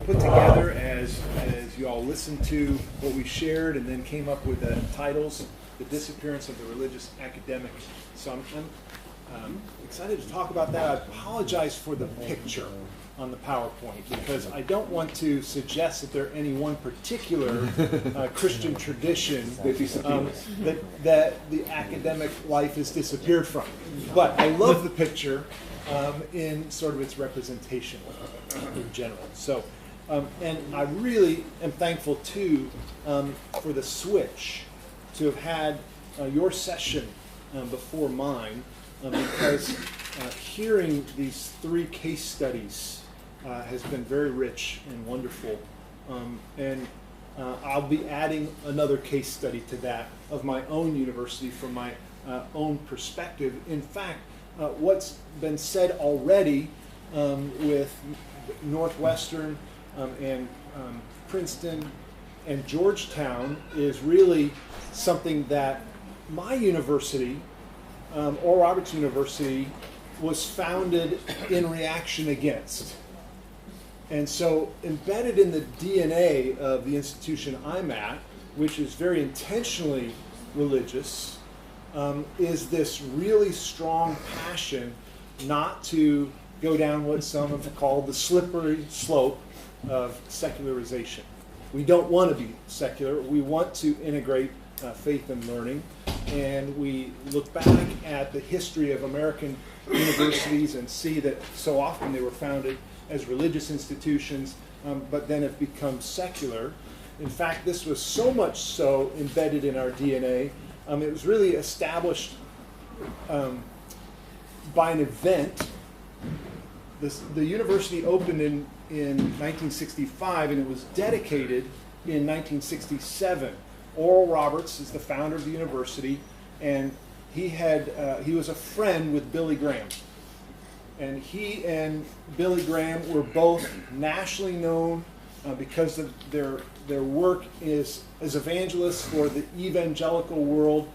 put together as you all listened to what we shared and then came up with the titles, The Disappearance of the Religious Academic. So I'm excited to talk about that. I apologize for the picture on the PowerPoint because I don't want to suggest that there any one particular Christian tradition that the academic life has disappeared from. But I love the picture in sort of its representation in general. So, and I really am thankful too for the switch to have had your session before mine because hearing these three case studies has been very rich and wonderful. And I'll be adding another case study to that of my own university from my own perspective. In fact, what's been said already with Northwestern and Princeton and Georgetown is really something that my university, Oral Roberts University, was founded in reaction against. And so embedded in the DNA of the institution I'm at, which is very intentionally religious, is this really strong passion not to go down what some have called the slippery slope of secularization. We don't want to be secular. We want to integrate faith and learning. And we look back at the history of American universities and see that so often they were founded as religious institutions, but then have become secular. In fact, this was so much so embedded in our DNA, it was really established by an event. The university opened in 1965, and it was dedicated in 1967. Oral Roberts is the founder of the university, and he was a friend with Billy Graham. And he and Billy Graham were both nationally known because of their work as evangelists for the evangelical world,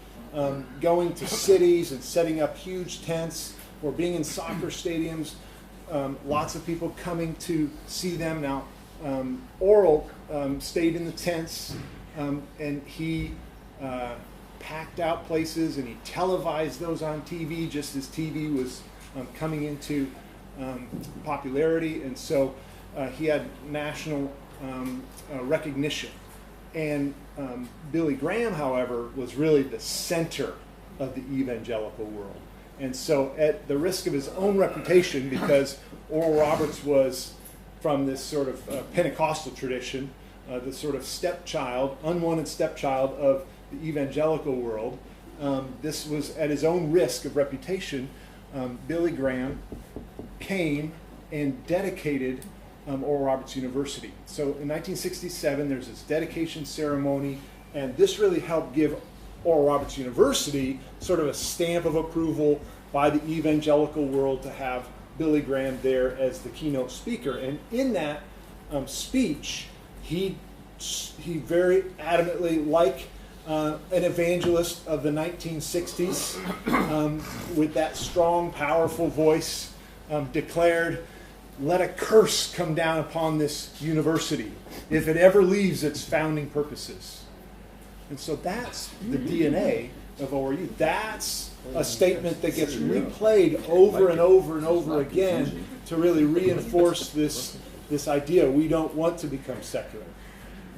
going to cities and setting up huge tents or being in soccer stadiums. Lots of people coming to see them. Now, Oral stayed in the tents, and he packed out places, and he televised those on TV just as TV was coming into popularity, and so he had national recognition. And Billy Graham, however, was really the center of the evangelical world. And so at the risk of his own reputation, because Oral Roberts was from this sort of Pentecostal tradition, the sort of stepchild, unwanted stepchild of the evangelical world, this was at his own risk of reputation. Billy Graham came and dedicated Oral Roberts University. So in 1967, there's this dedication ceremony, and this really helped give Oral Roberts University sort of a stamp of approval by the evangelical world to have Billy Graham there as the keynote speaker. And in that speech, he very adamantly, like an evangelist of the 1960s, with that strong, powerful voice, declared, "Let a curse come down upon this university if it ever leaves its founding purposes." And so that's the DNA of ORU. That's a statement that gets replayed over and over and over again to really reinforce this idea. We don't want to become secular.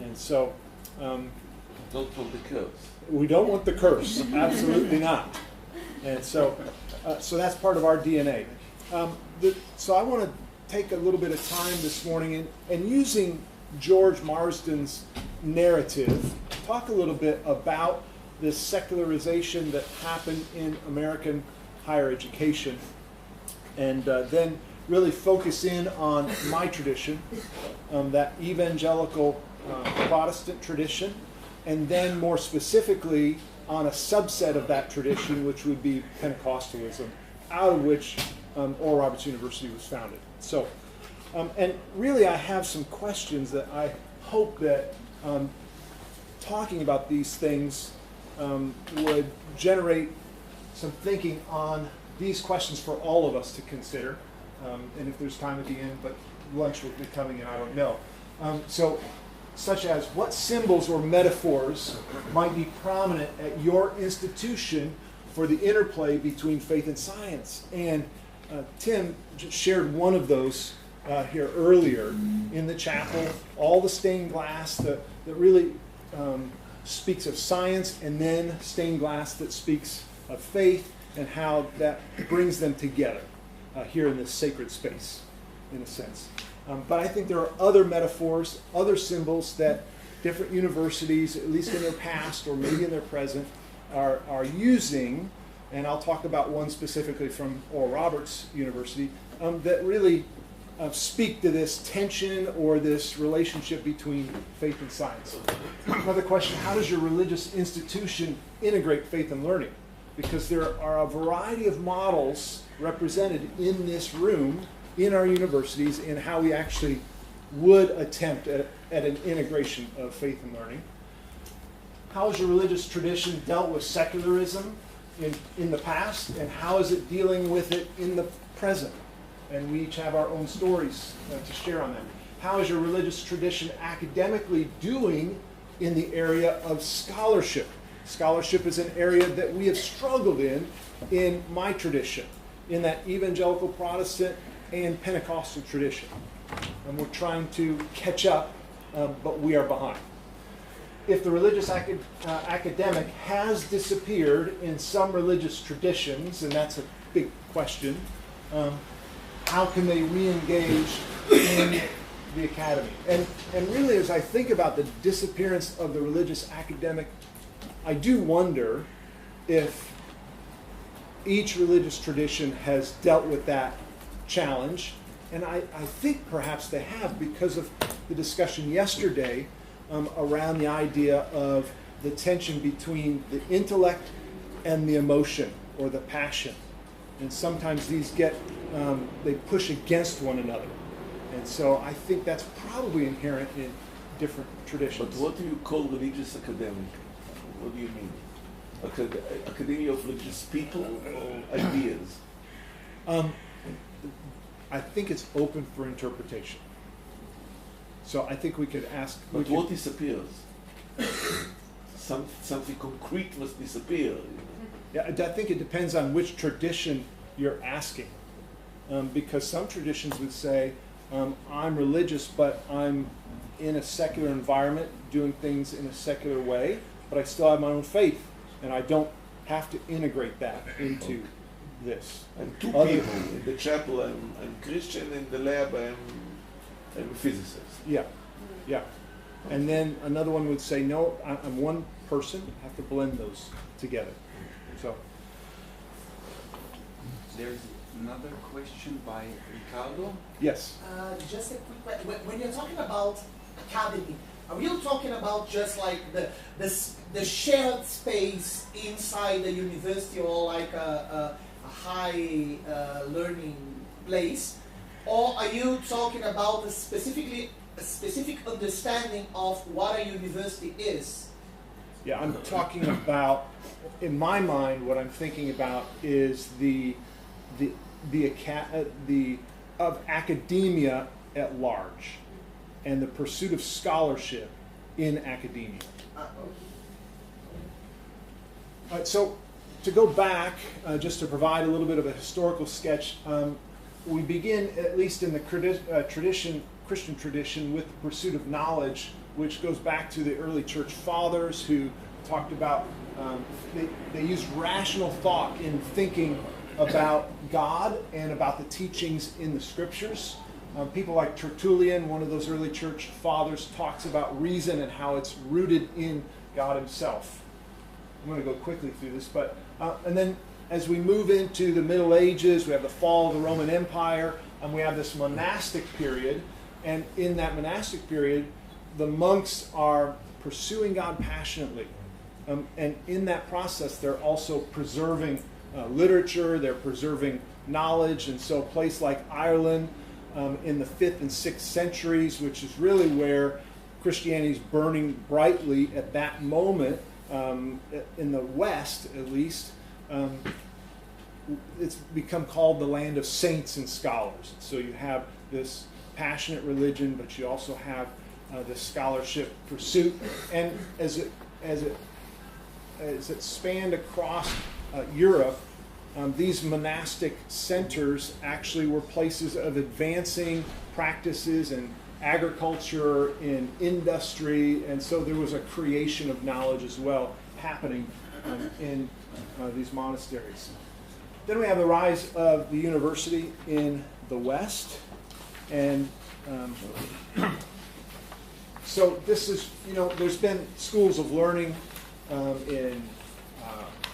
And so don't want the curse. We don't want the curse. Absolutely not. And so that's part of our DNA. So I want to take a little bit of time this morning and using George Marsden's narrative, talk a little bit about this secularization that happened in American higher education, and then really focus in on my tradition, that evangelical Protestant tradition, and then more specifically on a subset of that tradition, which would be Pentecostalism, out of which Oral Roberts University was founded. So, and really I have some questions that I hope that talking about these things would generate some thinking on these questions for all of us to consider. And if there's time at the end, but lunch will be coming in, I don't know. Such as what symbols or metaphors might be prominent at your institution for the interplay between faith and science. And Tim just shared one of those here earlier in the chapel, all the stained glass that really speaks of science, and then stained glass that speaks of faith, and how that brings them together here in this sacred space, in a sense. But I think there are other metaphors, other symbols that different universities, at least in their past or maybe in their present, are using, and I'll talk about one specifically from Oral Roberts University, that really speak to this tension or this relationship between faith and science. Another question, how does your religious institution integrate faith and learning? Because there are a variety of models represented in this room, in our universities, in how we actually would attempt at an integration of faith and learning. How has your religious tradition dealt with secularism in the past, and how is it dealing with it in the present? And we each have our own stories to share on that. How is your religious tradition academically doing in the area of scholarship? Scholarship is an area that we have struggled in my tradition, in that evangelical Protestant and Pentecostal tradition. And we're trying to catch up, but we are behind. If the religious academic has disappeared in some religious traditions, and that's a big question, how can they re-engage in the academy? And really, as I think about the disappearance of the religious academic, I do wonder if each religious tradition has dealt with that challenge, and I think perhaps they have, because of the discussion yesterday around the idea of the tension between the intellect and the emotion or the passion. And sometimes these they push against one another. And so I think that's probably inherent in different traditions. But what do you call religious academic? What do you mean? Academia of religious people or ideas? I think it's open for interpretation. So I think we could ask... But what disappears? Something concrete must disappear. Yeah, I think it depends on which tradition you're asking. Because some traditions would say, I'm religious, but I'm in a secular environment, doing things in a secular way, but I still have my own faith, and I don't have to integrate that into this. And two people in the chapel, I'm Christian, in the lab, I'm a physicist. Yeah, yeah. And then another one would say, no, I'm one person, I have to blend those together. So there's another question by Ricardo. Yes. Just a quick question. When you're talking about academy, are you talking about just like the shared space inside the university, or like a high learning place, or are you talking about a specific understanding of what a university is? Yeah, I'm talking about, in my mind, what I'm thinking about is of academia at large, and the pursuit of scholarship in academia. So to go back, just to provide a little bit of a historical sketch, we begin, at least in the Christian tradition, with the pursuit of knowledge, which goes back to the early church fathers who talked about, they used rational thought in thinking about God and about the teachings in the scriptures. People like Tertullian, one of those early church fathers, talks about reason and how it's rooted in God himself. I'm going to go quickly through this, but and then as we move into the Middle Ages, we have the fall of the Roman Empire, and we have this monastic period. And in that monastic period, the monks are pursuing God passionately. And in that process, they're also preserving literature, they're preserving knowledge. And so a place like Ireland in the 5th and 6th centuries, which is really where Christianity is burning brightly at that moment, in the West at least, it's become called the land of saints and scholars. So you have this passionate religion, but you also have this scholarship pursuit. And as it spanned across Europe, these monastic centers actually were places of advancing practices in agriculture, in industry, and so there was a creation of knowledge as well happening in these monasteries. Then we have the rise of the university in the West, and so this is, there's been schools of learning in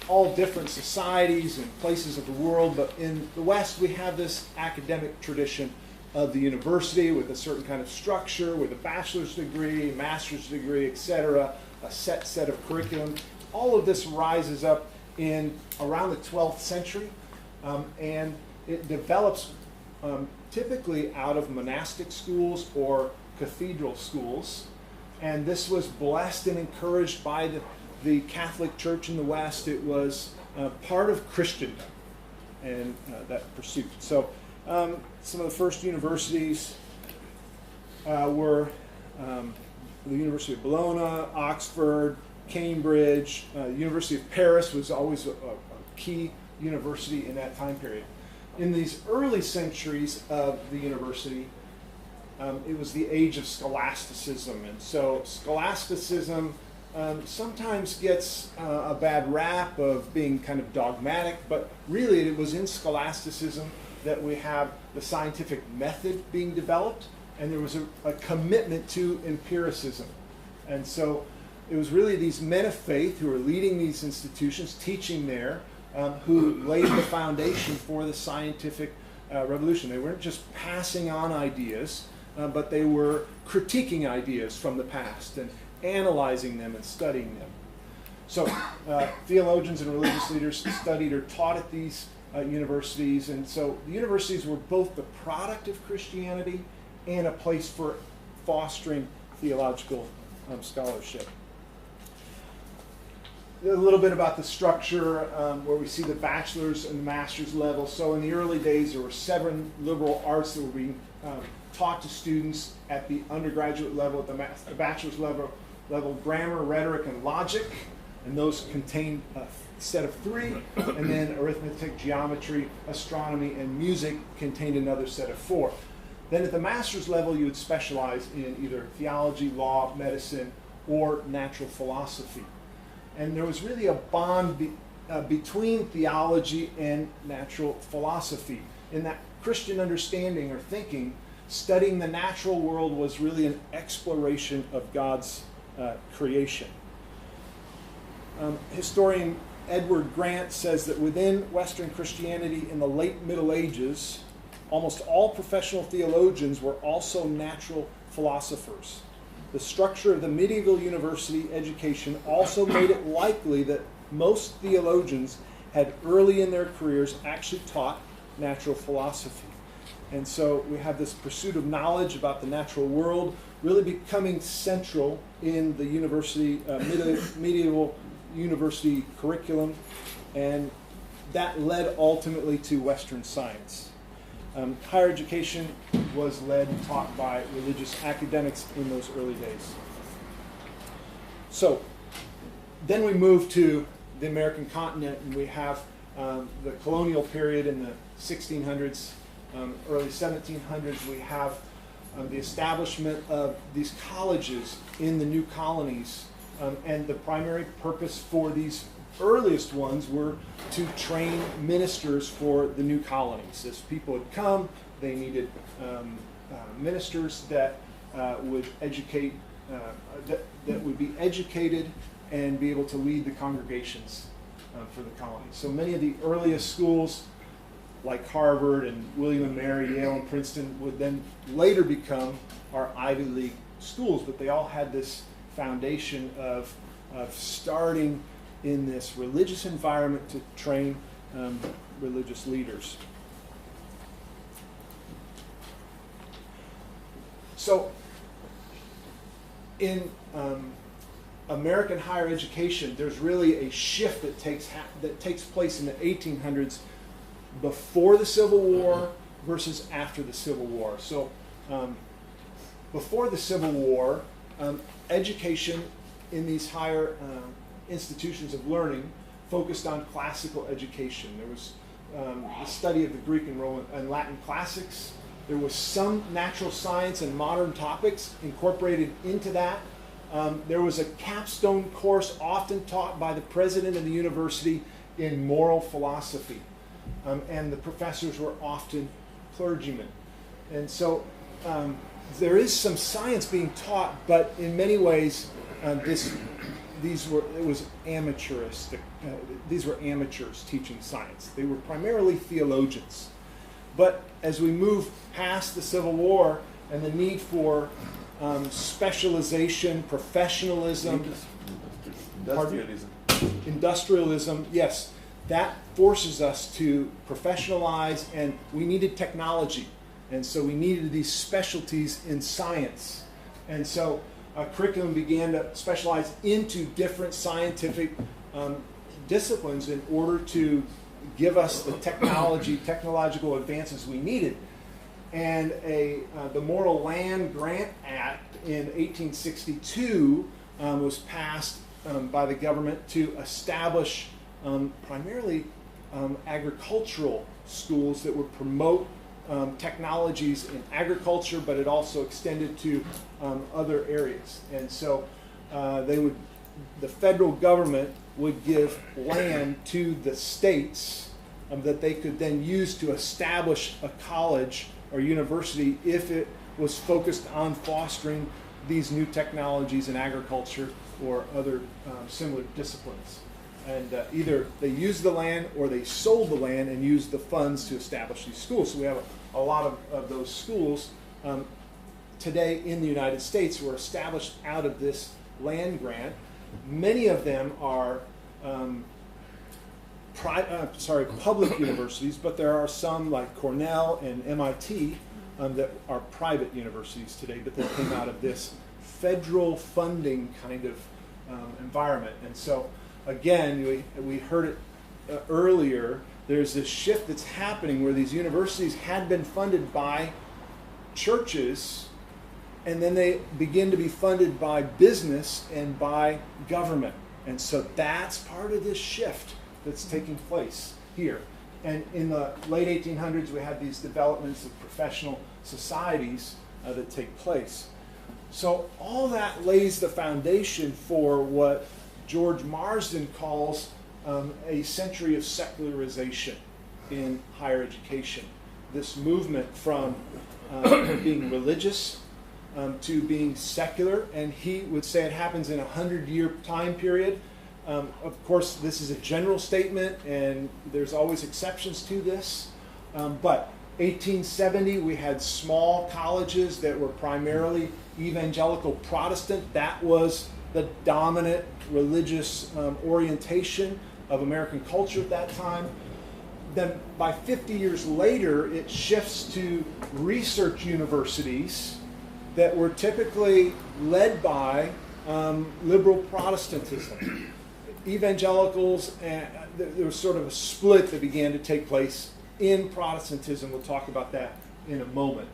all different societies and places of the world, but in the West we have this academic tradition of the university with a certain kind of structure, with a bachelor's degree, master's degree, etc., a set of curriculum. All of this rises up in around the 12th century, and it develops typically out of monastic schools or cathedral schools. And this was blessed and encouraged by the Catholic Church in the West. It was part of Christendom and that pursuit. So some of the first universities were the University of Bologna, Oxford, Cambridge. University of Paris was always a key university in that time period. In these early centuries of the university, it was the age of scholasticism. And so scholasticism sometimes gets a bad rap of being kind of dogmatic, but really it was in scholasticism that we have the scientific method being developed, and there was a commitment to empiricism. And so it was really these men of faith who were leading these institutions, teaching there, who laid the foundation for the scientific revolution. They weren't just passing on ideas, but they were critiquing ideas from the past and analyzing them and studying them. So theologians and religious leaders studied or taught at these universities, and so the universities were both the product of Christianity and a place for fostering theological scholarship. A little bit about the structure, where we see the bachelor's and the master's level. So in the early days, there were 7 liberal arts that were being taught to students at the undergraduate level. At the bachelor's level, grammar, rhetoric, and logic, and those contained a set of 3, and then arithmetic, geometry, astronomy, and music contained another set of 4. Then at the master's level, you would specialize in either theology, law, medicine, or natural philosophy. And there was really a bond between theology and natural philosophy. In that Christian understanding or thinking, studying the natural world was really an exploration of God's creation. Historian Edward Grant says that within Western Christianity in the late Middle Ages, almost all professional theologians were also natural philosophers. The structure of the medieval university education also made it likely that most theologians had early in their careers actually taught natural philosophy. And so we have this pursuit of knowledge about the natural world really becoming central in the university, medieval university curriculum, and that led ultimately to Western science. Higher education was led and taught by religious academics in those early days. So then we move to the American continent, and we have the colonial period in the 1600s, early 1700s. We have the establishment of these colleges in the new colonies, and the primary purpose for these earliest ones were to train ministers for the new colonies. As people had come, they needed ministers that would educate, that would be educated and be able to lead the congregations for the colonies. So many of the earliest schools, like Harvard and William and Mary, Yale and Princeton, would then later become our Ivy League schools, but they all had this foundation of starting in this religious environment to train religious leaders. So in American higher education, there's really a shift that takes place in the 1800s before the Civil War versus after the Civil War. So before the Civil War, education in these higher institutions of learning focused on classical education. There was the study of the Greek and Roman and Latin classics. There was some natural science and modern topics incorporated into that. There was a capstone course often taught by the president of the university in moral philosophy. And the professors were often clergymen. And so there is some science being taught, but in many ways it was amateuristic. These were amateurs teaching science. They were primarily theologians. But as we move past the Civil War and the need for specialization, professionalism, industrialism, yes, that forces us to professionalize, and we needed technology. And so we needed these specialties in science. And so curriculum began to specialize into different scientific disciplines in order to give us the technological advances we needed. And the Moral Land Grant Act in 1862 was passed by the government to establish primarily agricultural schools that would promote technologies in agriculture, but it also extended to other areas. And so the federal government would give land to the states that they could then use to establish a college or university if it was focused on fostering these new technologies in agriculture or other similar disciplines. And either they used the land or they sold the land and used the funds to establish these schools. So we have a lot of those schools today in the United States were established out of this land grant. Many of them are public universities, but there are some like Cornell and MIT that are private universities today, but they came out of this federal funding kind of environment. And so again, we heard it earlier, there's this shift that's happening where these universities had been funded by churches, and then they begin to be funded by business and by government. And so that's part of this shift that's taking place here. And in the late 1800s, we had these developments of professional societies that take place. So all that lays the foundation for what George Marsden calls a century of secularization in higher education. This movement from being religious to being secular, and he would say it happens in a 100-year time period. Of course, this is a general statement, and there's always exceptions to this. But 1870, we had small colleges that were primarily evangelical Protestant. That was the dominant religious orientation of American culture at that time. Then by 50 years later, it shifts to research universities that were typically led by liberal Protestantism. Evangelicals, there was sort of a split that began to take place in Protestantism. We'll talk about that in a moment.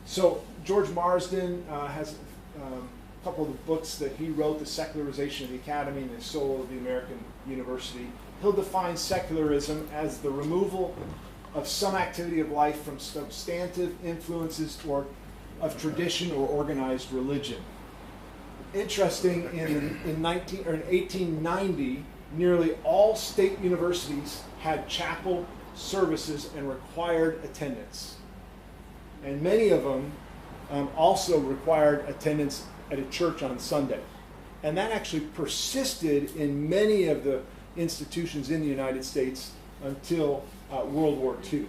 So George Marsden has a couple of the books that he wrote, The Secularization of the Academy and The Soul of the American University. He'll define secularism as the removal of some activity of life from substantive influences or of tradition or organized religion. Interesting, in 1890, nearly all state universities had chapel services and required attendance. And many of them also required attendance at a church on Sunday. And that actually persisted in many of the institutions in the United States until World War II.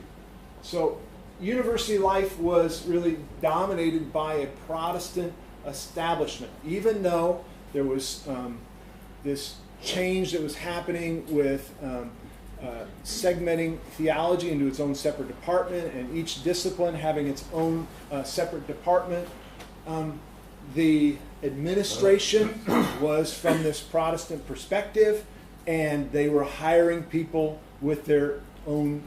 So university life was really dominated by a Protestant establishment, even though there was this change that was happening with segmenting theology into its own separate department, and each discipline having its own separate department. The administration was from this Protestant perspective, and they were hiring people with their own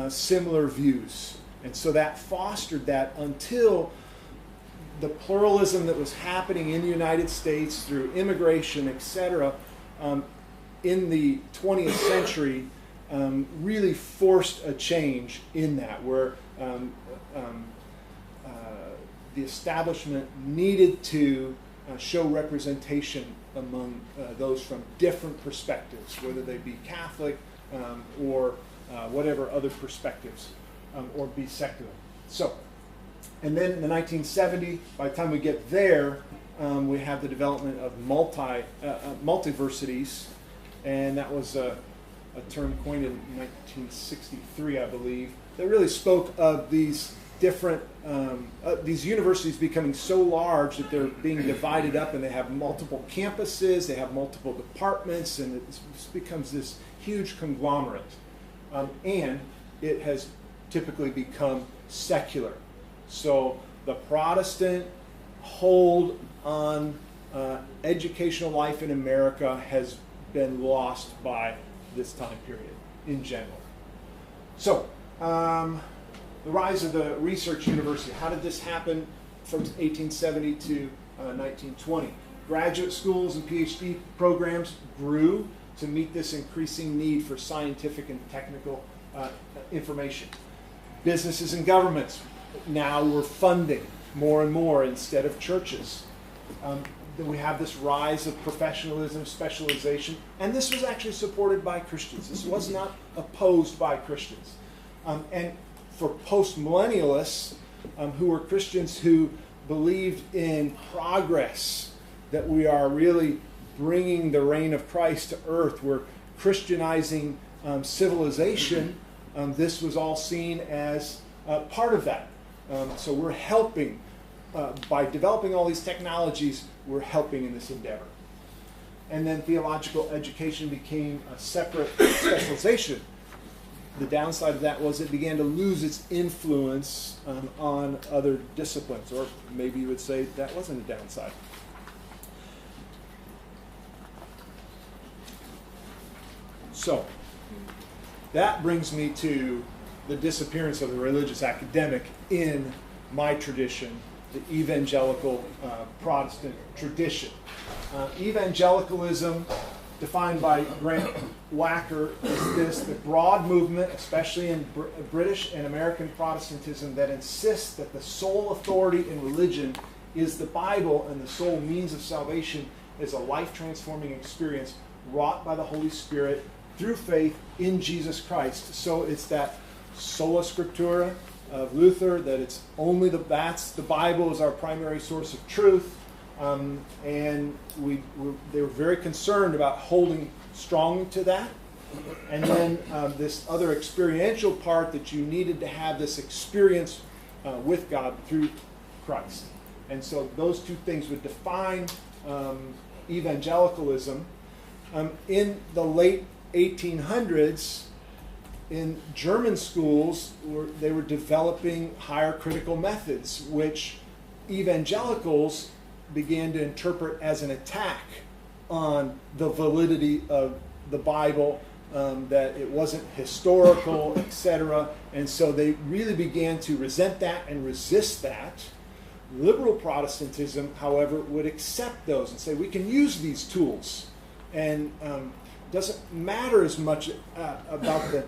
similar views. And so that fostered that until the pluralism that was happening in the United States through immigration, etc., in the 20th century really forced a change in that, where the establishment needed to show representation among those from different perspectives, whether they be Catholic or whatever other perspectives, or be secular. So, and then in the 1970s, by the time we get there, we have the development of multiversities, and that was a term coined in 1963, I believe, that really spoke of these different, these universities becoming so large that they're being divided up, and they have multiple campuses, they have multiple departments, and it becomes this huge conglomerate. And it has typically become secular. So the Protestant hold on educational life in America has been lost by this time period in general. So, the rise of the research university. How did this happen from 1870 to 1920? Graduate schools and PhD programs grew to meet this increasing need for scientific and technical information. Businesses and governments now were funding more and more instead of churches. Then we have this rise of professionalism, specialization, and this was actually supported by Christians. This was not opposed by Christians. And for post-millennialists, who were Christians who believed in progress, that we are really bringing the reign of Christ to earth, we're Christianizing civilization, this was all seen as part of that. So we're helping, by developing all these technologies, we're helping in this endeavor. And then theological education became a separate specialization. The downside of that was it began to lose its influence on other disciplines, or maybe you would say that wasn't a downside. So, that brings me to the disappearance of the religious academic in my tradition, the evangelical Protestant tradition. Evangelicalism, defined by Grant Wacker, is this: the broad movement, especially in British and American Protestantism, that insists that the sole authority in religion is the Bible, and the sole means of salvation is a life-transforming experience wrought by the Holy Spirit through faith in Jesus Christ. So it's that sola scriptura of Luther, that it's only the Bible is our primary source of truth. And they were very concerned about holding strong to that. And then this other experiential part, that you needed to have this experience with God through Christ. And so those two things would define evangelicalism. In the late 1800s, in German schools, they were developing higher critical methods, which evangelicals began to interpret as an attack on the validity of the Bible, that it wasn't historical, etc. And so they really began to resent that and resist that. Liberal Protestantism, however, would accept those and say, we can use these tools. And doesn't matter as much about the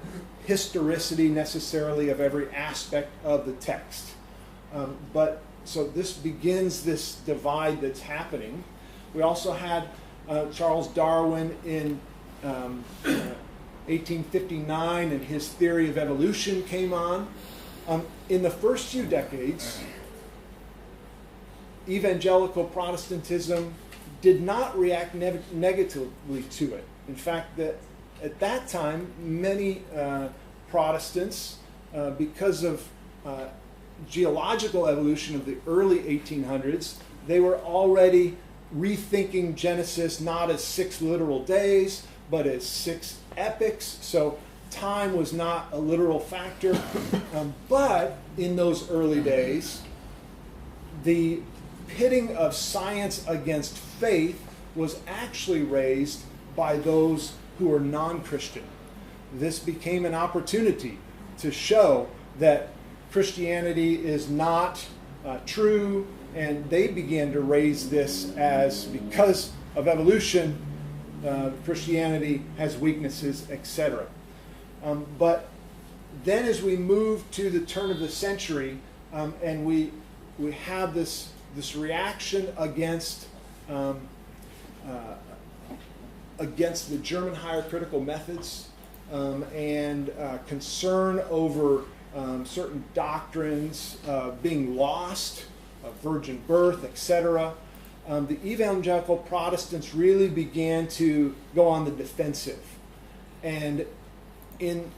historicity necessarily of every aspect of the text. But so this begins this divide that's happening. We also had Charles Darwin in 1859, and his theory of evolution came on. In the first few decades, evangelical Protestantism did not react negatively to it. In fact, at that time, many Protestants, because of geological evolution of the early 1800s, they were already rethinking Genesis not as 6 literal days, but as 6 epochs. So time was not a literal factor. But in those early days, the pitting of science against faith was actually raised by those who were non-Christian. This became an opportunity to show that Christianity is not true, And they began to raise this as, because of evolution, Christianity has weaknesses, etc. But then as we move to the turn of the century, and we have this reaction against the German higher critical methods, and concern over certain doctrines being lost, virgin birth, etc. The evangelical Protestants really began to go on the defensive. And in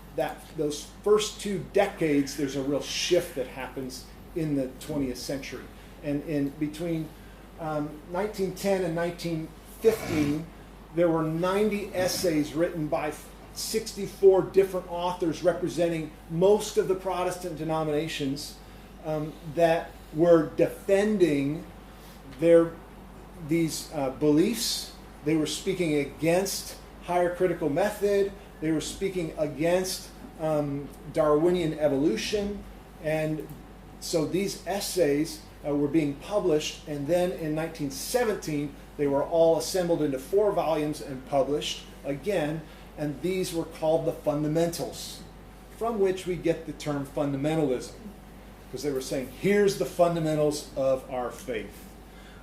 those first 2 decades, there's a real shift that happens in the 20th century. And in between 1910 and 1915, there were 90 essays written by 64 different authors representing most of the Protestant denominations that were defending these beliefs. They were speaking against higher critical method. They were speaking against Darwinian evolution. And so these essays were being published, and then in 1917 they were all assembled into 4 volumes and published again, and these were called the Fundamentals, from which we get the term fundamentalism, because they were saying, here's the fundamentals of our faith.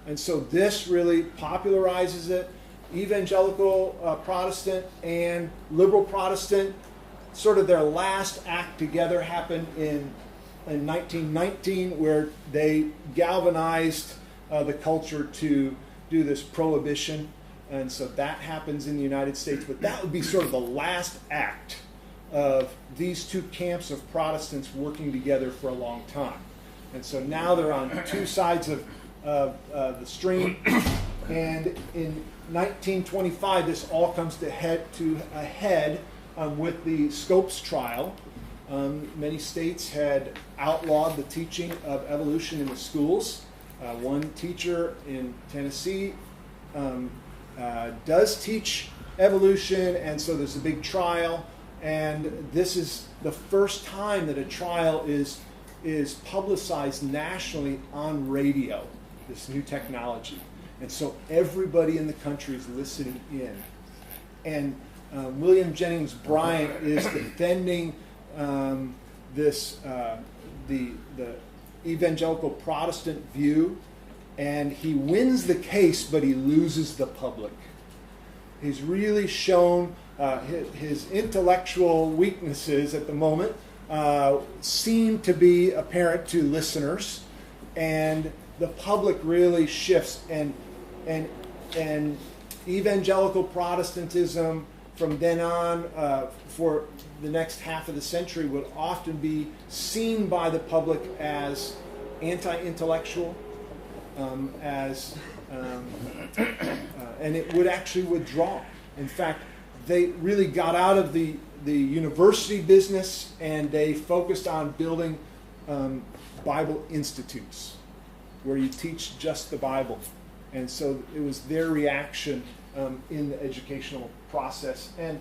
And so this really popularizes it. Evangelical Protestant and liberal Protestant, sort of their last act together happened in 1919, where they galvanized the culture to do this prohibition. And so that happens in the United States. But that would be sort of the last act of these 2 camps of Protestants working together for a long time. And so now they're on 2 sides of the stream. And in 1925, this all comes to a head with the Scopes trial. Many states had outlawed the teaching of evolution in the schools. One teacher in Tennessee does teach evolution, and so there's a big trial. And this is the first time that a trial is publicized nationally on radio, this new technology. And so everybody in the country is listening in. And William Jennings Bryan is defending the evangelical Protestant view, and he wins the case, but he loses the public. He's really shown his intellectual weaknesses at the moment seem to be apparent to listeners, and the public really shifts, and evangelical Protestantism from then on for the next half of the century would often be seen by the public as anti-intellectual, and it would actually withdraw. In fact, they really got out of the university business, and they focused on building Bible institutes where you teach just the Bible. And so it was their reaction in the educational process. And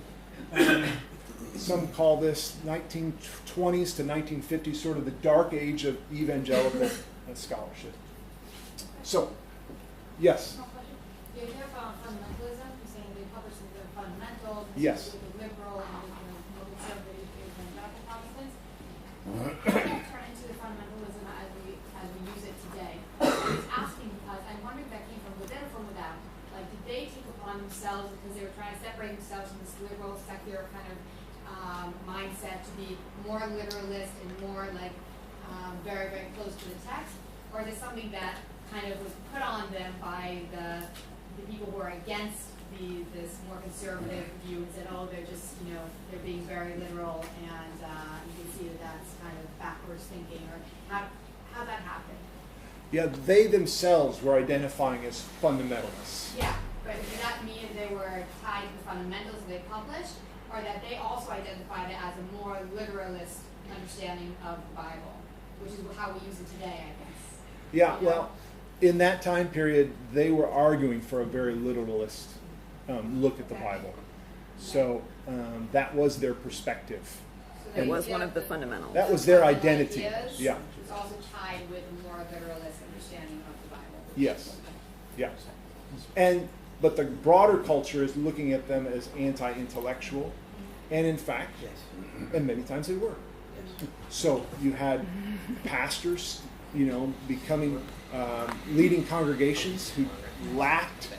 some call this 1920s to 1950s sort of the dark age of evangelical scholarship. So, yes? You hear about fundamentalism, you're saying they publish the fundamentals, Yes. the liberal and the conservative evangelical Protestants. How do you turn into the fundamentalism as we use it today? I was asking because I'm wondering if that came from within or from without. Like, did they take upon themselves, because they were trying to separate themselves from this liberal, secular kind of mindset, to be more literalist and more like very, very close to the text? Or is it something that kind of was put on them by the people who are against this more conservative view and said, oh, they're just, they're being very literal, and you can see that that's kind of backwards thinking, or how that happened? Yeah, they themselves were identifying as fundamentalists. Yeah, but did that mean they were tied to the fundamentals they published, or that they also identified it as a more literalist understanding of the Bible, which is how we use it today, I guess? Yeah, well, in that time period, they were arguing for a very literalist look at the Bible. So that was their perspective. So It was one of the fundamentals. That was their identity. Ideas, Yeah. it's also tied with a more literalist understanding of Yes. Yeah. But the broader culture is looking at them as anti-intellectual, and in fact, and many times they were. So you had pastors, becoming leading congregations who lacked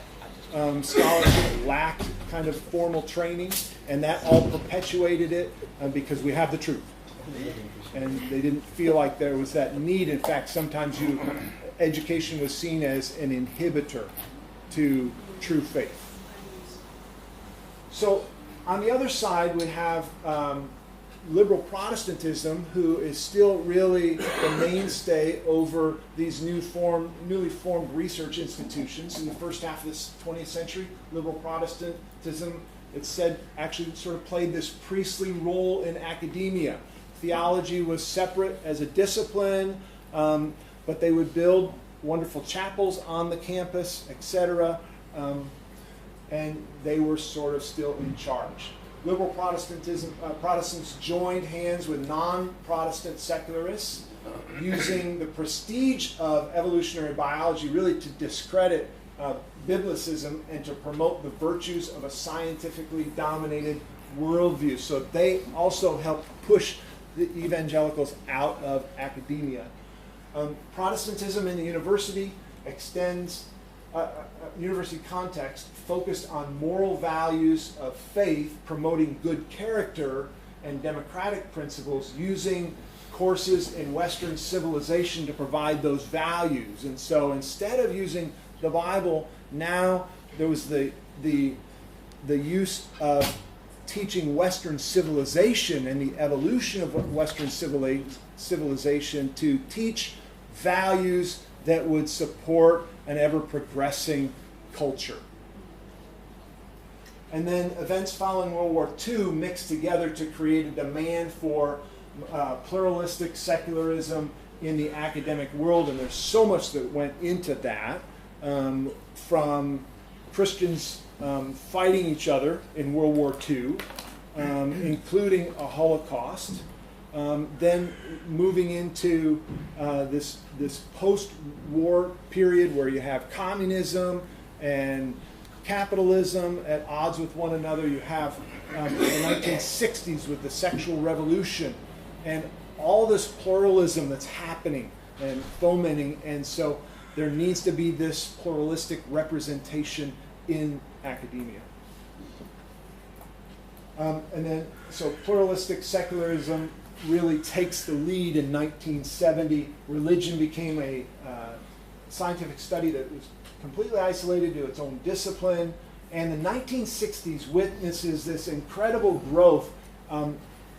scholarship, lacked kind of formal training, and that all perpetuated it because we have the truth. And they didn't feel like there was that need. In fact, sometimes education was seen as an inhibitor to true faith. So on the other side, we have liberal Protestantism, who is still really the mainstay over these newly formed research institutions. In the first half of this 20th century, liberal Protestantism, it's said, actually sort of played this priestly role in academia. Theology was separate as a discipline, but they would build wonderful chapels on the campus, etc. And they were sort of still in charge. Liberal Protestants joined hands with non-Protestant secularists, using the prestige of evolutionary biology really to discredit biblicism and to promote the virtues of a scientifically dominated worldview. So they also helped push the evangelicals out of academia. Protestantism in the university university context focused on moral values of faith, promoting good character and democratic principles, using courses in Western civilization to provide those values. And so instead of using the Bible, now there was the use of teaching Western civilization and the evolution of Western civilization to teach values that would support an ever-progressing culture. And then events following World War II mixed together to create a demand for pluralistic secularism in the academic world, and there's so much that went into that, from Christians fighting each other in World War II, including a Holocaust, then moving into this post-war period where you have communism and capitalism at odds with one another. You have the 1960s with the sexual revolution and all this pluralism that's happening and fomenting, and so there needs to be this pluralistic representation in academia. So pluralistic secularism really takes the lead in 1970. Religion became a scientific study that was completely isolated to its own discipline. And the 1960s witnesses this incredible growth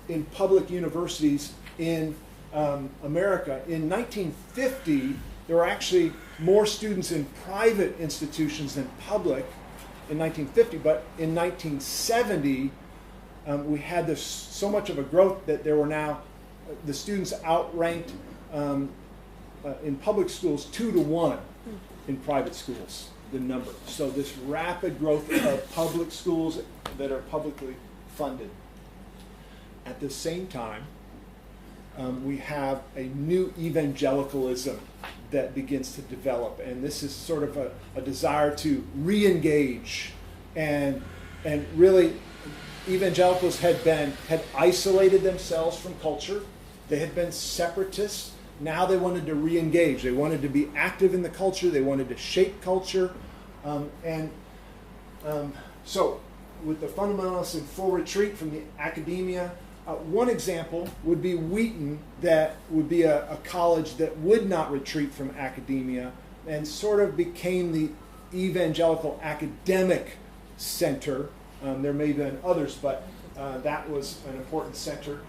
in public universities in America. In 1950, there were actually more students in private institutions than public in 1950, but in 1970, we had this so much of a growth that there were now, the students outranked in public schools 2 to 1 in private schools, the number. So this rapid growth of public schools that are publicly funded. At the same time, we have a new evangelicalism that begins to develop, and this is sort of a desire to re-engage, and really evangelicals had isolated themselves from culture. They had been separatists. Now they wanted to re-engage. They wanted to be active in the culture. They wanted to shape culture. So with the fundamentalists in full retreat from the academia, one example would be Wheaton, that would be a college that would not retreat from academia and sort of became the evangelical academic center. There may have been others, but that was an important center.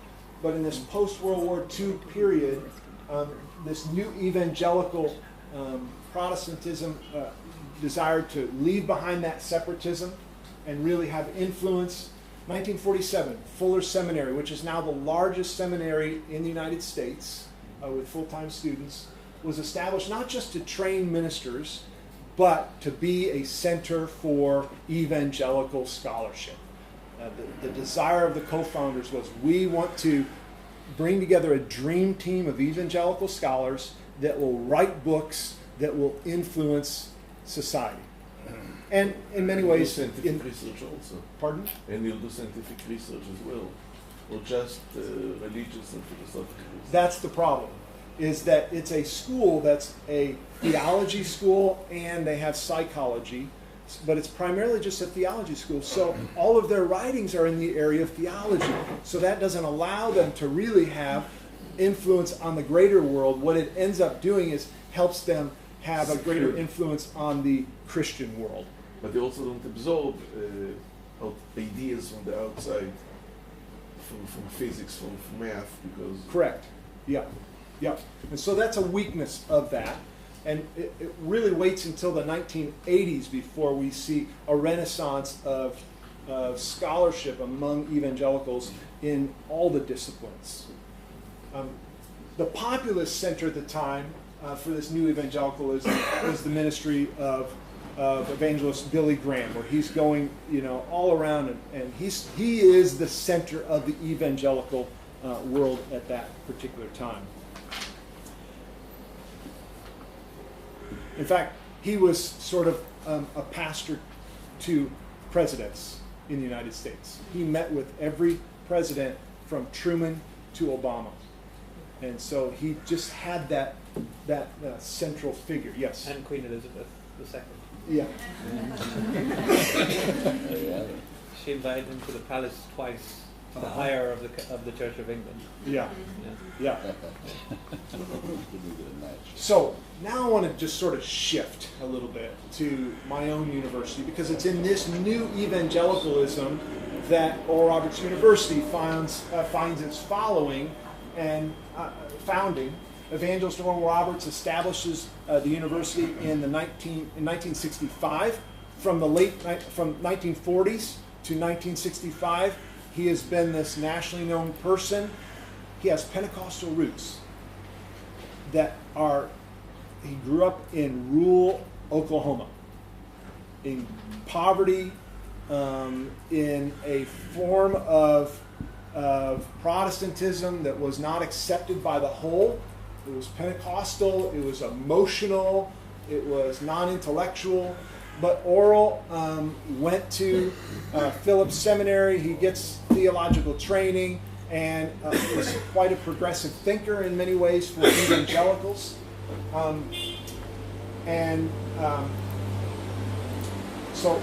But in this post-World War II period, this new evangelical Protestantism desired to leave behind that separatism and really have influence. 1947, Fuller Seminary, which is now the largest seminary in the United States with full-time students, was established not just to train ministers, but to be a center for evangelical scholarship. The desire of the co-founders was, we want to bring together a dream team of evangelical scholars that will write books that will influence society. And in many And you'll do ways, scientific research also. pardon? And you'll do scientific research as well, or just religious and philosophical research. That's the problem, is that it's a school that's a theology school and they have psychology, but it's primarily just a theology school. So all of their writings are in the area of theology. So that doesn't allow them to really have influence on the greater world. What it ends up doing is helps them have a greater influence on the Christian world. But they also don't absorb ideas from the outside, from physics, from math, because... Correct. Yeah. Yeah. And so that's a weakness of that. And it really waits until the 1980s before we see a renaissance of scholarship among evangelicals in all the disciplines. The populist center at the time for this new evangelicalism was the ministry of evangelist Billy Graham, where he's going, all around, and he is the center of the evangelical world at that particular time. In fact, he was sort of a pastor to presidents in the United States. He met with every president from Truman to Obama. And so he just had that central figure. Yes? And Queen Elizabeth II. Yeah. She invited him to the palace twice, the higher of the Church of England. Yeah. Yeah. Yeah. So now I want to just sort of shift a little bit to my own university, because it's in this new evangelicalism that Oral Roberts University finds its following and founding. Evangelist Oral Roberts establishes the university in 1965. From 1940s to 1965, he has been this nationally known person. He has Pentecostal roots that are, he grew up in rural Oklahoma, in poverty, in a form of Protestantism that was not accepted by the whole. It was Pentecostal, it was emotional, it was non-intellectual. But Oral went to Phillips Seminary. He gets theological training and was quite a progressive thinker in many ways for evangelicals. So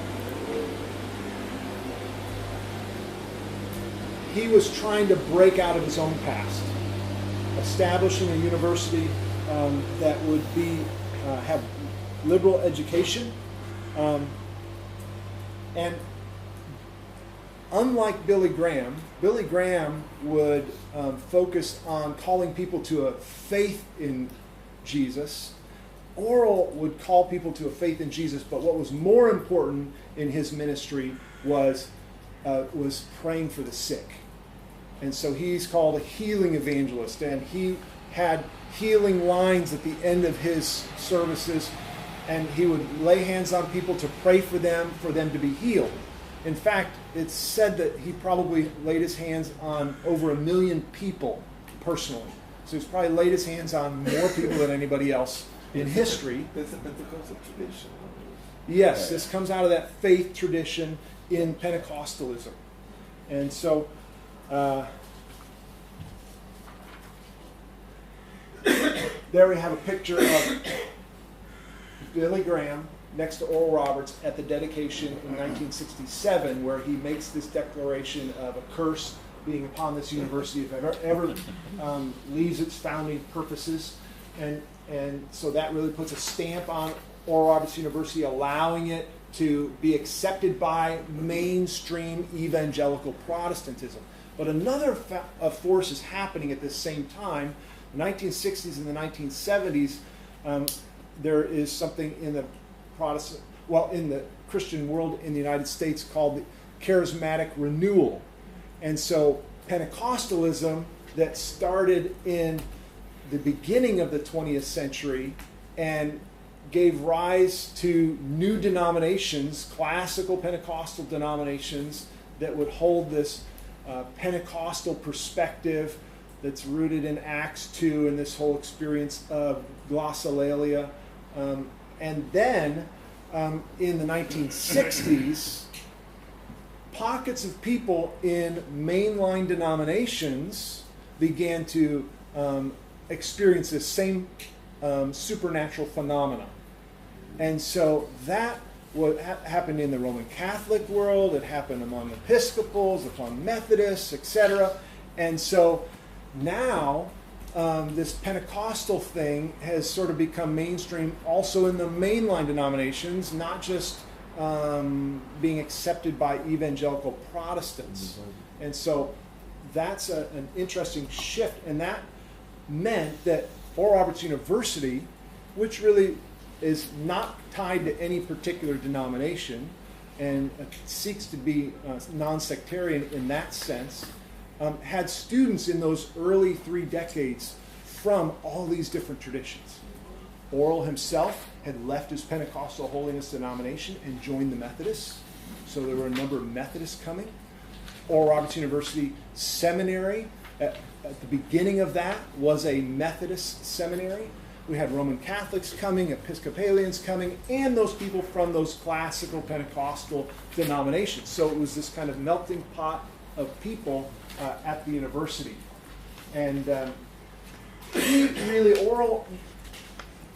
he was trying to break out of his own past, establishing a university that would have liberal education. And unlike Billy Graham would focus on calling people to a faith in Jesus. Oral would call people to a faith in Jesus, but what was more important in his ministry was praying for the sick. And so he's called a healing evangelist, and he had healing lines at the end of his services, and he would lay hands on people to pray for them to be healed. In fact, it's said that he probably laid his hands on over 1 million people personally. So he's probably laid his hands on more people than anybody else in history. That's a Pentecostal tradition. Yes, this comes out of that faith tradition in Pentecostalism. And so there we have a picture of Billy Graham next to Oral Roberts at the dedication in 1967, where he makes this declaration of a curse being upon this university if it ever leaves its founding purposes. And so that really puts a stamp on Oral Roberts University, allowing it to be accepted by mainstream evangelical Protestantism. But another force is happening at this same time. In the 1960s and the 1970s, there is something in the in the Christian world in the United States called the charismatic renewal. And so Pentecostalism that started in the beginning of the 20th century and gave rise to new denominations, classical Pentecostal denominations that would hold this Pentecostal perspective that's rooted in Acts 2 and this whole experience of glossolalia. And then in the 1960s, pockets of people in mainline denominations began to experience this same supernatural phenomena. And so that happened in the Roman Catholic world, it happened among Episcopals, among Methodists, etc. And so now this Pentecostal thing has sort of become mainstream also in the mainline denominations, not just being accepted by evangelical Protestants. And so that's an interesting shift. And that meant that Oral Roberts University, which really is not tied to any particular denomination and seeks to be non-sectarian in that sense, had students in those early 3 decades from all these different traditions. Oral himself had left his Pentecostal holiness denomination and joined the Methodists, so there were a number of Methodists coming. Oral Roberts University Seminary, at the beginning of that, was a Methodist seminary. We had Roman Catholics coming, Episcopalians coming, and those people from those classical Pentecostal denominations. So it was this kind of melting pot of people at the university. And Oral,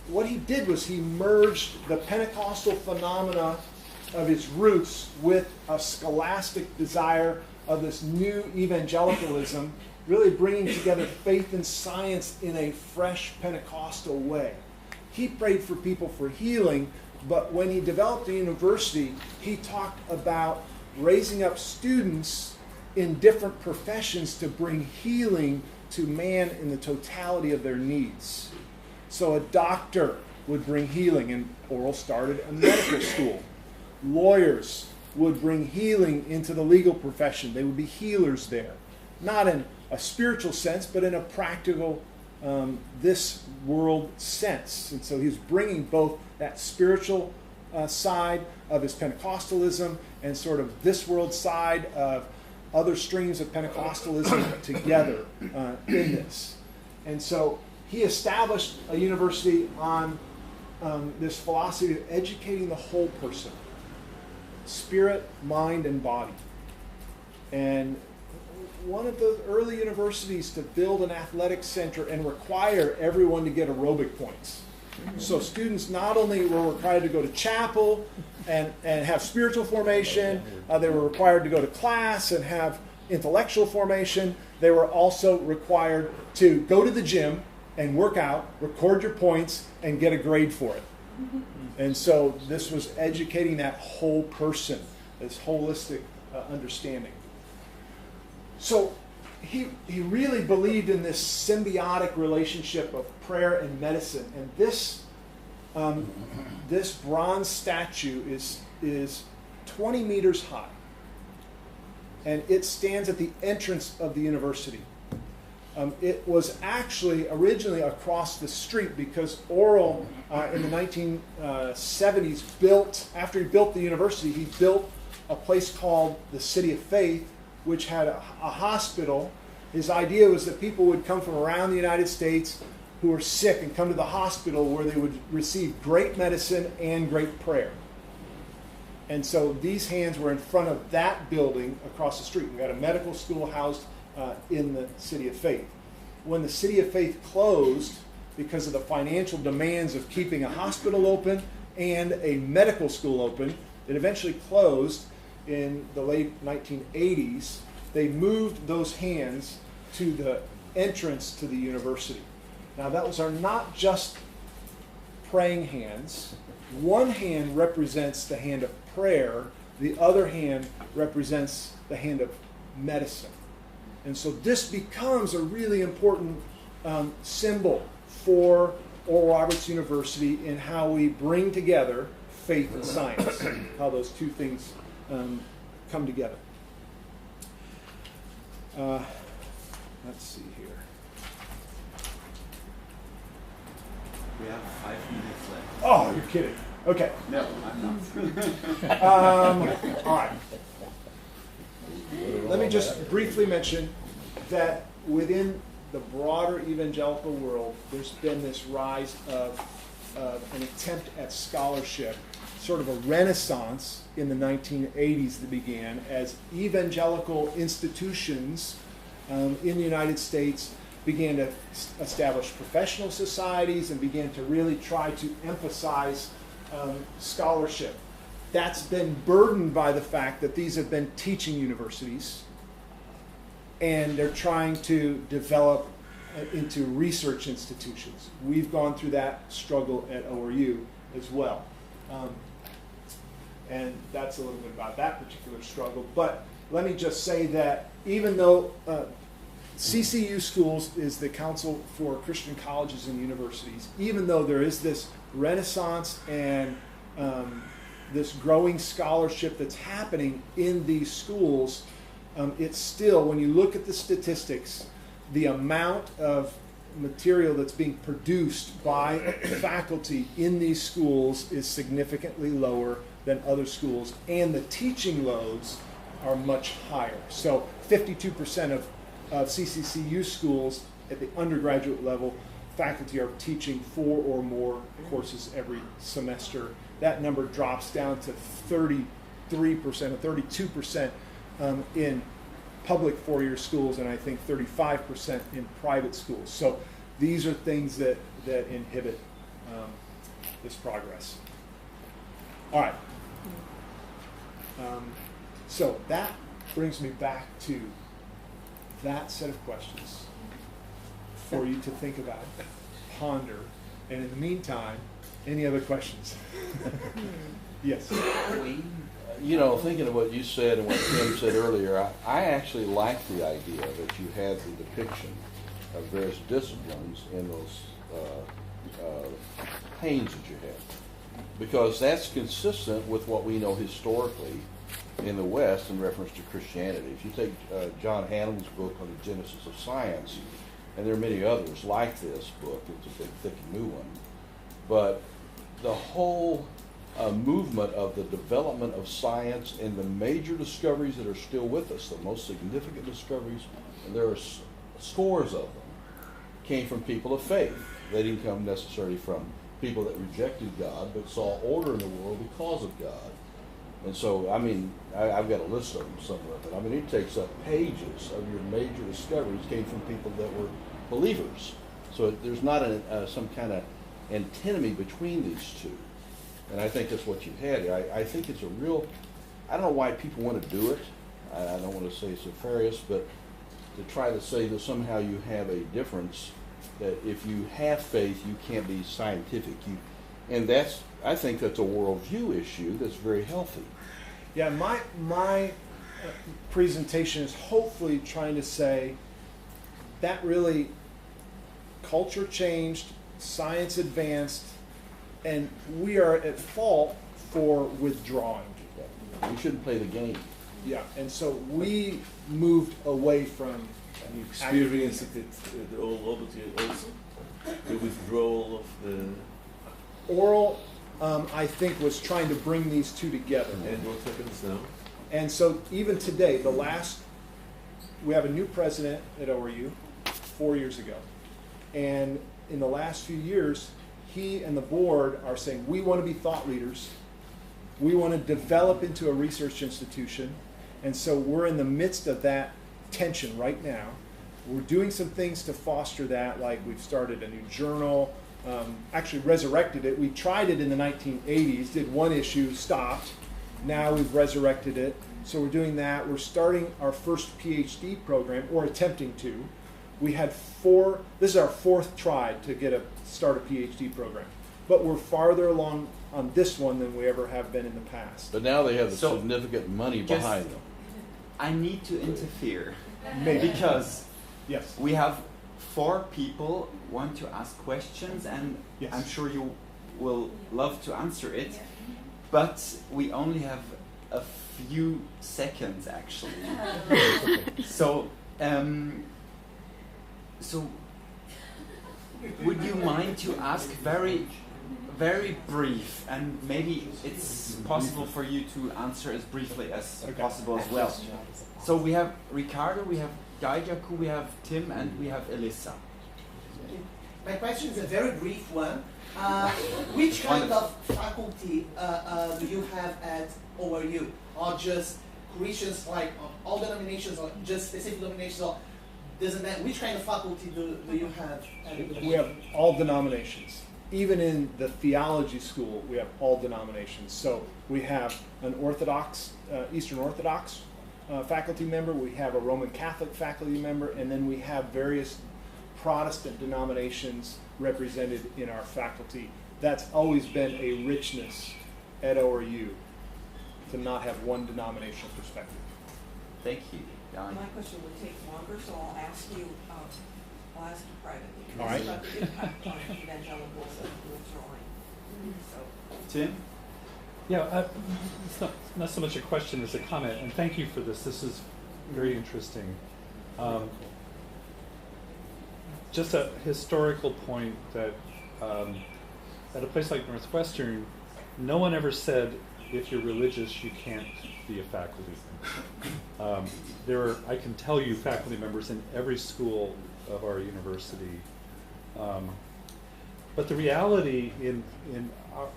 what he did was he merged the Pentecostal phenomena of his roots with a scholastic desire of this new evangelicalism, really bringing together faith and science in a fresh Pentecostal way. He prayed for people for healing, but when he developed the university, he talked about raising up students in different professions to bring healing to man in the totality of their needs. So a doctor would bring healing, and Oral started a medical school. Lawyers would bring healing into the legal profession. They would be healers there. Not in a spiritual sense, but in a practical, this world sense. And so he's bringing both that spiritual side of his Pentecostalism and sort of this world side of other streams of Pentecostalism together in this. And so he established a university on this philosophy of educating the whole person, spirit, mind, and body. And one of the early universities to build an athletic center and require everyone to get aerobic points. So students not only were required to go to chapel and have spiritual formation, they were required to go to class and have intellectual formation. They were also required to go to the gym and work out, record your points, and get a grade for it. And so this was educating that whole person, this holistic understanding. So he really believed in this symbiotic relationship of prayer and medicine. And this bronze statue is 20 meters high. And it stands at the entrance of the university. It was actually originally across the street because Oral in the 1970s after he built the university, he built a place called the City of Faith, which had a hospital. His idea was that people would come from around the United States who were sick and come to the hospital where they would receive great medicine and great prayer. And so these hands were in front of that building across the street. We had a medical school housed in the City of Faith. When the City of Faith closed, because of the financial demands of keeping a hospital open and a medical school open, it eventually closed in the late 1980s. They moved those hands to the entrance to the university. Now those are not just praying hands. One hand represents the hand of prayer. The other hand represents the hand of medicine. And so this becomes a really important symbol for Oral Roberts University in how we bring together faith and science, how those two things come together. Let's see here. We have 5 minutes left. Oh, you're kidding. Okay. No, I'm not. All right. Let me just briefly mention that within the broader evangelical world, there's been this rise of an attempt at scholarship, sort of a renaissance in the 1980s that began as evangelical institutions in the United States began to establish professional societies and began to really try to emphasize scholarship. That's been burdened by the fact that these have been teaching universities, and they're trying to develop into research institutions. We've gone through that struggle at ORU as well. And that's a little bit about that particular struggle. But let me just say that even though CCU Schools is the Council for Christian Colleges and Universities, even though there is this renaissance and this growing scholarship that's happening in these schools, it's still, when you look at the statistics, the amount of material that's being produced by faculty in these schools is significantly lower than other schools, and the teaching loads are much higher. So 52% of CCCU schools at the undergraduate level, faculty are teaching 4 or more courses every semester. That number drops down to 33% or 32% in public four-year schools, and I think 35% in private schools. So these are things that inhibit this progress. All right. So that brings me back to that set of questions for you to think about, ponder, and in the meantime, any other questions? Yes. You know, thinking of what you said and what Tim said earlier, I actually like the idea that you had the depiction of various disciplines in those panes that you have, because that's consistent with what we know historically in the West in reference to Christianity. If you take John Hanneman's book on the Genesis of Science, and there are many others like this book, it's a big, thick, new one, but the whole movement of the development of science and the major discoveries that are still with us, the most significant discoveries, and there are scores of them, came from people of faith. They didn't come necessarily from people that rejected God, but saw order in the world because of God. And so, I mean, I've got a list of them somewhere, but I mean, it takes up pages of your major discoveries came from people that were believers. So there's not some kind of antinomy between these two. And I think that's what you had here. I think it's a real, I don't know why people want to do it. I don't want to say it's nefarious, but to try to say that somehow you have a difference, that if you have faith, you can't be scientific. And that's, I think that's a worldview issue that's very healthy. Yeah, my presentation is hopefully trying to say that really culture changed, science advanced, and we are at fault for withdrawing. We shouldn't play the game. Yeah, and so we moved away from. And you experienced it all over here also? The withdrawal of the... Oral, I think, was trying to bring these two together. And what happens now? And so even today, we have a new president at ORU 4 years ago. And in the last few years, he and the board are saying, we want to be thought leaders. We want to develop into a research institution. And so we're in the midst of that tension right now. We're doing some things to foster that, like we've started a new journal, actually resurrected it. We tried it in the 1980s, did one issue, stopped. Now we've resurrected it. So we're doing that. We're starting our first PhD program, or attempting to. We had this is our 4th try to start a PhD program. But we're farther along on this one than we ever have been in the past. But now they have the significant money behind them. I need to interfere. Maybe. Because yes, we have 4 people want to ask questions, and yes, I'm sure you will love to answer it, but we only have a few seconds actually. So would you mind to ask very, very brief, and maybe it's possible for you to answer as briefly as possible as well. So we have Ricardo, we have Gaijaku, we have Tim, and we have Elissa. my question is a very brief one. Which kind of faculty do you have at ORU? Or just Christians, like all denominations, or just specific denominations, or doesn't matter? Which kind of faculty do you have at the We have all denominations. Even in the theology school, we have all denominations. So we have an Orthodox, Eastern Orthodox faculty member, we have a Roman Catholic faculty member, and then we have various Protestant denominations represented in our faculty. That's always been a richness at ORU, to not have one denominational perspective. Thank you, Jan. My question would take longer, so I'll ask you privately. All right. It's about the impact on evangelicals and withdrawing. So, Tim? Yeah, it's not so much a question as a comment, and thank you for this. This is very interesting. Just a historical point that at a place like Northwestern, no one ever said, if you're religious, you can't be a faculty. There are, I can tell you, faculty members in every school of our university. But the reality in our,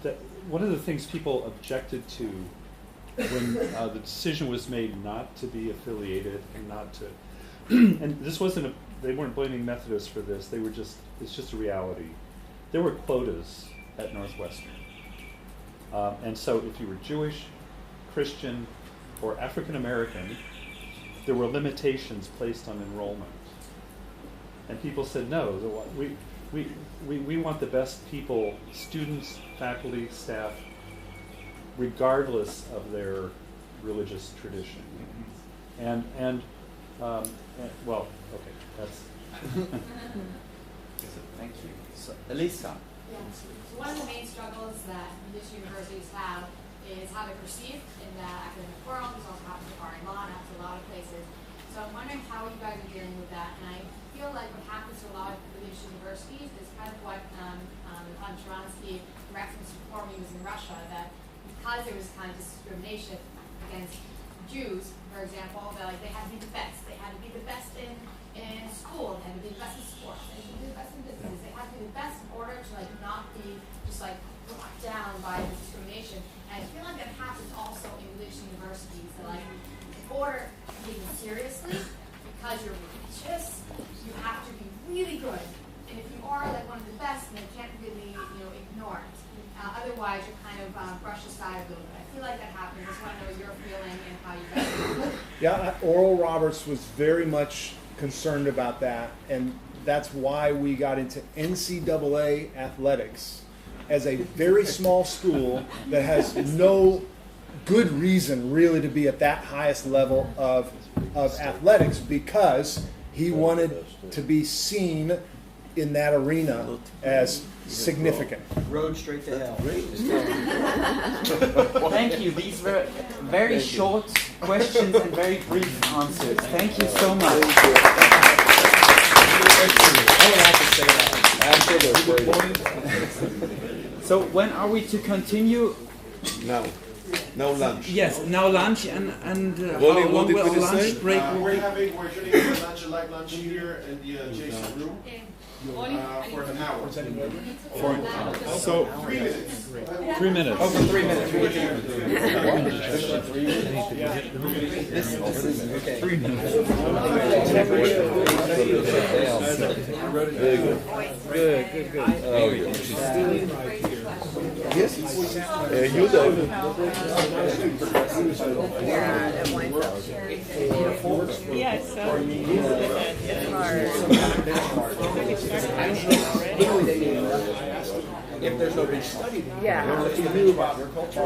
that one of the things people objected to when the decision was made not to be affiliated and not to, and this wasn't they weren't blaming Methodists for this. They were just, it's just a reality. There were quotas at Northwestern. And so if you were Jewish, Christian, or African American, there were limitations placed on enrollment. And people said, no, we want the best people, students, faculty, staff, regardless of their religious tradition. And well, okay, that's... Thank you. So, Elisa? Yeah. So one of the main struggles that English universities have is how they're perceived in the academic world. This also happens to Bar-Ilan, happens to a lot of places. So I'm wondering how you guys are dealing with that. And I feel like what happens to a lot of religious universities is kind of what Ivan Sharansky referenced before when he was in Russia, that because there was kind of discrimination against Jews, for example, that like they had to be the best. They had to be the best in school, they had to be the best in sports, they had to be the best in business. They had to be the best in order to like not be just like brought down by the discrimination. And I feel like that happens also in religious universities. That like in order to be taken seriously, because you're religious, you have to be really good. And if you are like one of the best, then you can't really ignore it. Otherwise, you're kind of brushed aside a little bit. I feel like that happens. I just want to know what you're feeling and how you guys feel. Yeah, Oral Roberts was very much concerned about that, and that's why we got into NCAA athletics as a very small school that has no good reason really to be at that highest level of athletics, because he wanted to be seen in that arena as significant. Road straight to hell. Thank you. These were very short questions and very brief answers. Thank you so much. So when are we to continue? Now. No lunch. Yes, now lunch and What how long did will we lunch say? break? We're doing a light lunch here in the adjacent room for an hour. So 3 minutes. 3 minutes. Oh, for 3 minutes. Okay. 3 minutes. Good. Oh, yeah. Yes. You David. yes, so it's hard. If there's no big study, Yeah. if you knew about your culture,